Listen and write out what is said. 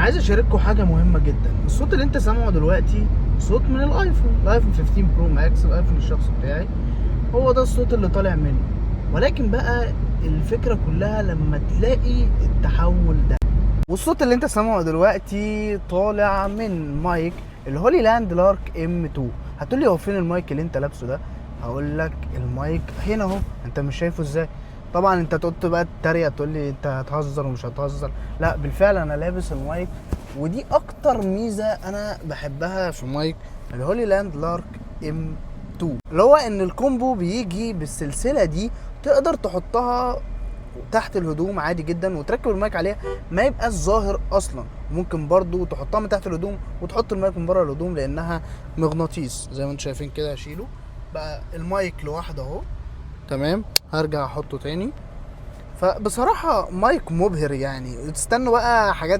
عايز اشارككم حاجه مهمه جدا. الصوت اللي انت سامعه دلوقتي صوت من الايفون 15 برو ماكس، الايفون الشخصي بتاعي. هو ده الصوت اللي طالع منه. ولكن بقى الفكره كلها لما تلاقي التحول ده. والصوت اللي انت سامعه دلوقتي طالع من مايك الهولي لاند لارك ام 2. هتقولي هو فين المايك اللي انت لابسه ده؟ هقول لك المايك هنا اهو. انت مش شايفه ازاي؟ طبعا انت تقعد بقى تتريق تقول لي انت هتهزر ومش هتهزر. لا بالفعل انا لابس المايك، ودي اكتر ميزه انا بحبها في مايك الهولي لاند لارك ام 2، اللي هو ان الكومبو بيجي بالسلسله دي. تقدر تحطها تحت الهدوم عادي جدا وتركب المايك عليها ما يبقاش ظاهر اصلا. ممكن برضو تحطها من تحت الهدوم وتحط المايك من بره الهدوم لانها مغناطيس زي ما انتم شايفين كده. هشيله بقى المايك لوحده اهو. تمام، هرجع احطه تاني. فبصراحة مايك مبهر يعني. تستنوا بقى حاجات